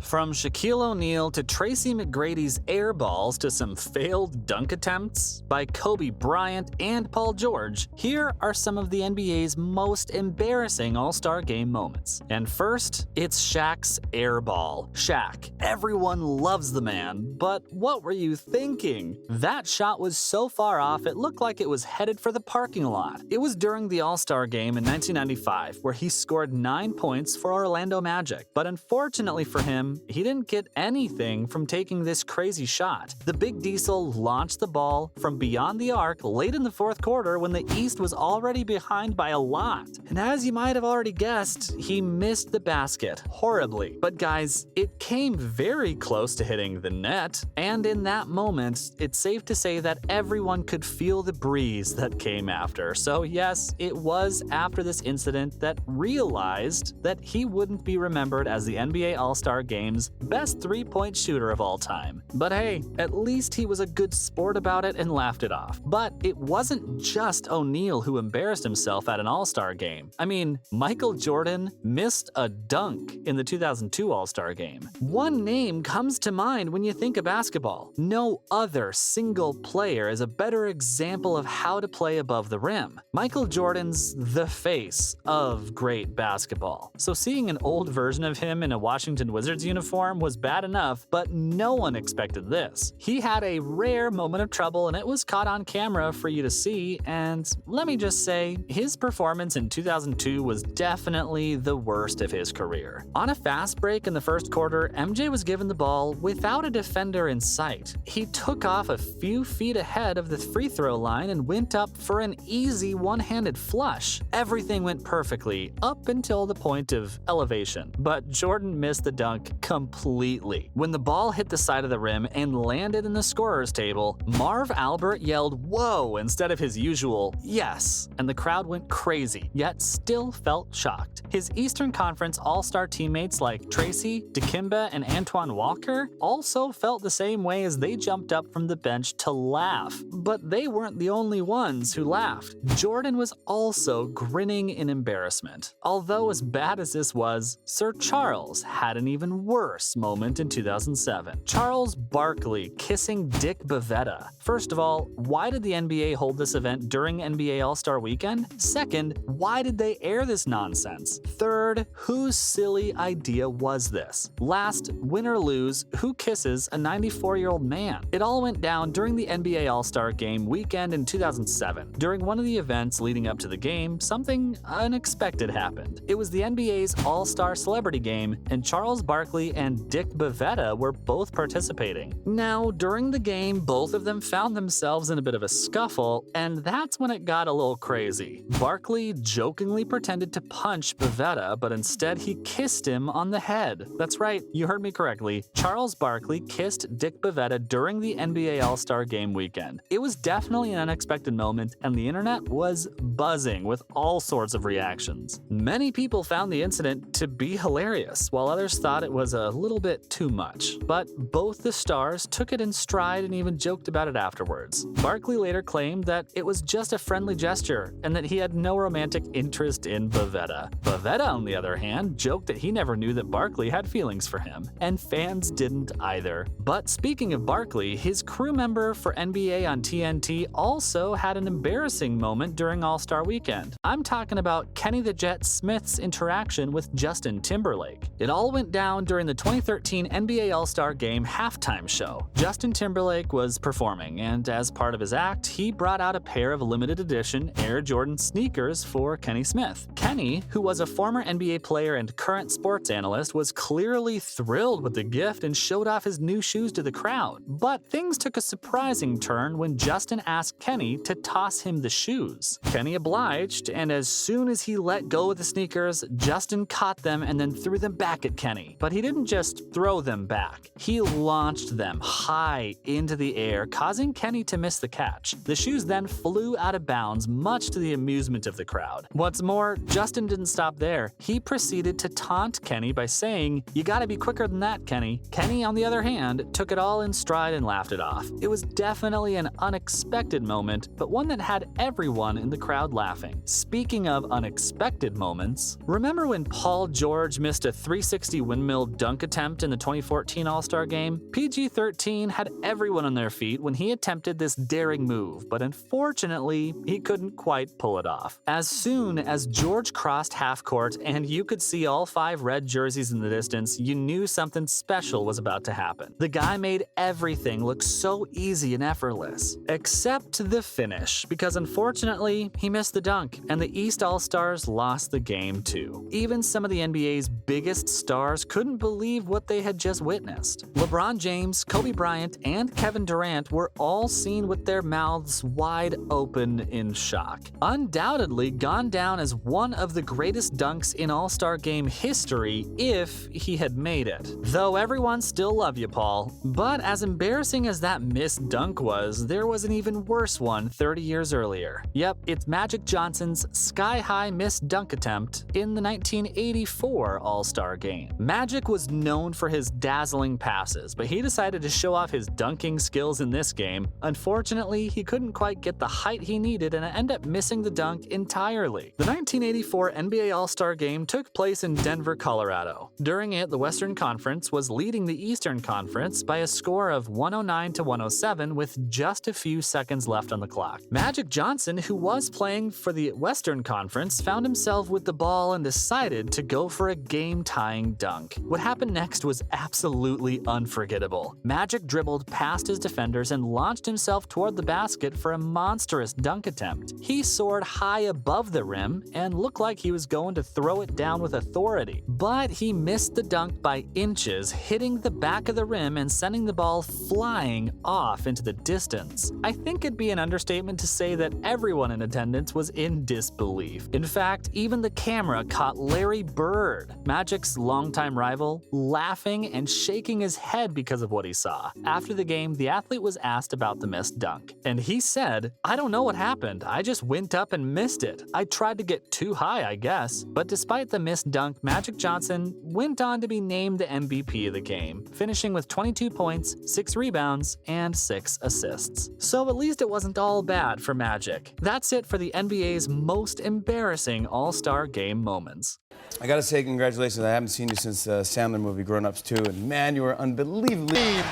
From Shaquille O'Neal to Tracy McGrady's air balls to some failed dunk attempts by Kobe Bryant and Paul George, here are some of the NBA's most embarrassing All-Star Game moments. And first, it's Shaq's air ball. Shaq, everyone loves the man, but what were you thinking? That shot was so far off it looked like it was headed for the parking lot. It was during the All-Star Game in 1995 where he scored 9 points for Orlando Magic, but unfortunately for him, he didn't get anything from taking this crazy shot. The Big Diesel launched the ball from beyond the arc late in the fourth quarter when the East was already behind by a lot. And as you might have already guessed, he missed the basket horribly. But guys, it came very close to hitting the net, and in that moment, it's safe to say that everyone could feel the breeze that came after. So yes, it was after this incident that realized that he wouldn't be remembered as the NBA All-Star Game's best three-point shooter of all time. But hey, at least he was a good sport about it and laughed it off. But it wasn't just O'Neal who embarrassed himself at an All-Star Game. I mean, Michael Jordan missed a dunk in the 2002 All-Star Game. One name comes to mind when you think of basketball. No other single player is a better example of how to play above the rim. Michael Jordan's the face of great basketball. So seeing an old version of him in a Washington Wizards uniform was bad enough, but no one expected this. He had a rare moment of trouble and it was caught on camera for you to see, and let me just say, his performance in 2002 was definitely the worst of his career. On a fast break in the first quarter, MJ was given the ball without a defender in sight. He took off a few feet ahead of the free throw line and went up for an easy one-handed flush. Everything went perfectly up until the point of elevation, but Jordan missed the dunk completely. When the ball hit the side of the rim and landed in the scorer's table, Marv Albert yelled "whoa" instead of his usual "yes," and the crowd went crazy, yet still felt shocked. His Eastern Conference All-Star teammates like Tracy, Dikembe, and Antoine Walker also felt the same way as they jumped up from the bench to laugh. But they weren't the only ones who laughed. Jordan was also grinning in embarrassment. Although as bad as this was, Sir Charles had an even worse moment in 2007. Charles Barkley kissing Dick Bavetta. First of all, why did the NBA hold this event during NBA All-Star Weekend? Second, why did they air this nonsense? Third, whose silly idea was this? Last, win or lose, who kisses a 94-year-old man? It all went down during the NBA All-Star Game weekend in 2007. During one of the events leading up to the game, something unexpected happened. It was the NBA's All-Star Celebrity Game, and Charles Barkley and Dick Bavetta were both participating. Now, during the game, both of them found themselves in a bit of a scuffle, and that's when it got a little crazy. Barkley jokingly pretended to punch Bavetta, but instead he kissed him on the head. That's right, you heard me correctly. Charles Barkley kissed Dick Bavetta during the NBA All-Star Game weekend. It was definitely an unexpected moment, and the internet was buzzing with all sorts of reactions. Many people found the incident to be hilarious, while others thought it was a little bit too much. But both the stars took it in stride and even joked about it afterwards. Barkley later claimed that it was just a friendly gesture and that he had no romantic interest in Bavetta. Bavetta, on the other hand, joked that he never knew that Barkley had feelings for him, and fans didn't either. But speaking of Barkley, his crew member for NBA on TNT also had an embarrassing moment during All-Star Weekend. I'm talking about Kenny the Jet Smith's interaction with Justin Timberlake. It all went down during the 2013 NBA All-Star Game halftime show. Justin Timberlake was performing, and as part of his act, he brought out a pair of limited edition Air Jordan sneakers for Kenny Smith. Kenny, who was a former NBA player and current sports analyst, was clearly thrilled with the gift and showed off his new shoes to the crowd. But things took a surprising turn when Justin asked Kenny to toss him the shoes. Kenny obliged, and as soon as he let go of the sneakers, Justin caught them and then threw them back at Kenny. But he didn't just throw them back. He launched them high into the air, causing Kenny to miss the catch. The shoes then flew out of bounds, much to the amusement of the crowd. What's more, Justin didn't stop there. He proceeded to taunt Kenny by saying, "You gotta be quicker than that, Kenny." Kenny, on the other hand, took it all in stride and laughed it off. It was definitely an unexpected moment, but one that had everyone in the crowd laughing. Speaking of unexpected moments, remember when Paul George missed a 360 windmill failed dunk attempt in the 2014 All-Star Game, PG-13 had everyone on their feet when he attempted this daring move, but unfortunately, he couldn't quite pull it off. As soon as George crossed half court and you could see all 5 red jerseys in the distance, you knew something special was about to happen. The guy made everything look so easy and effortless, except the finish, because unfortunately, he missed the dunk, and the East All-Stars lost the game too. Even some of the NBA's biggest stars couldn't believe what they had just witnessed. LeBron James, Kobe Bryant, and Kevin Durant were all seen with their mouths wide open in shock. Undoubtedly gone down as one of the greatest dunks in All-Star Game history if he had made it. Though everyone still loved you, Paul. But as embarrassing as that missed dunk was, there was an even worse one 30 years earlier. Yep, it's Magic Johnson's sky-high missed dunk attempt in the 1984 All-Star Game. Magic was known for his dazzling passes, but he decided to show off his dunking skills in this game. Unfortunately, he couldn't quite get the height he needed and ended up missing the dunk entirely. The 1984 NBA All-Star Game took place in Denver, Colorado. During it, the Western Conference was leading the Eastern Conference by a score of 109 to 107 with just a few seconds left on the clock. Magic Johnson, who was playing for the Western Conference, found himself with the ball and decided to go for a game-tying dunk. What happened next was absolutely unforgettable. Magic dribbled past his defenders and launched himself toward the basket for a monstrous dunk attempt. He soared high above the rim and looked like he was going to throw it down with authority. But he missed the dunk by inches, hitting the back of the rim and sending the ball flying off into the distance. I think it'd be an understatement to say that everyone in attendance was in disbelief. In fact, even the camera caught Larry Bird, Magic's longtime rival, laughing and shaking his head because of what he saw. After the game, the athlete was asked about the missed dunk, and he said, "I don't know what happened. I just went up and missed it. I tried to get too high, I guess." But despite the missed dunk, Magic Johnson went on to be named the MVP of the game, finishing with 22 points, 6 rebounds, and 6 assists. So at least it wasn't all bad for Magic. That's it for the NBA's most embarrassing All-Star Game moments. I gotta say congratulations. I haven't seen you since the Sandler movie, Grown Ups 2, and man, you were unbelievably...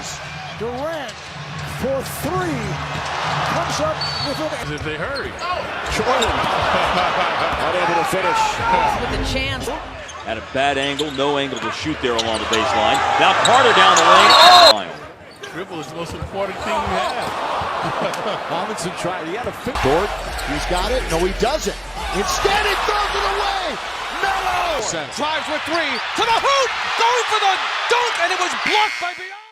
Durant for 3, comes up with an... If they hurry. Jordan, unable to finish. With a chance. At a bad angle, no angle to shoot there along the baseline. Now Carter down the lane. Oh! Dribble is the most important thing you have. Robinson tried, he had a fit. Dort, he's got it. No, he doesn't. Instead, he throws it away. Melo drives with 3 to the hoop, going for the dunk, and it was blocked by Beyond.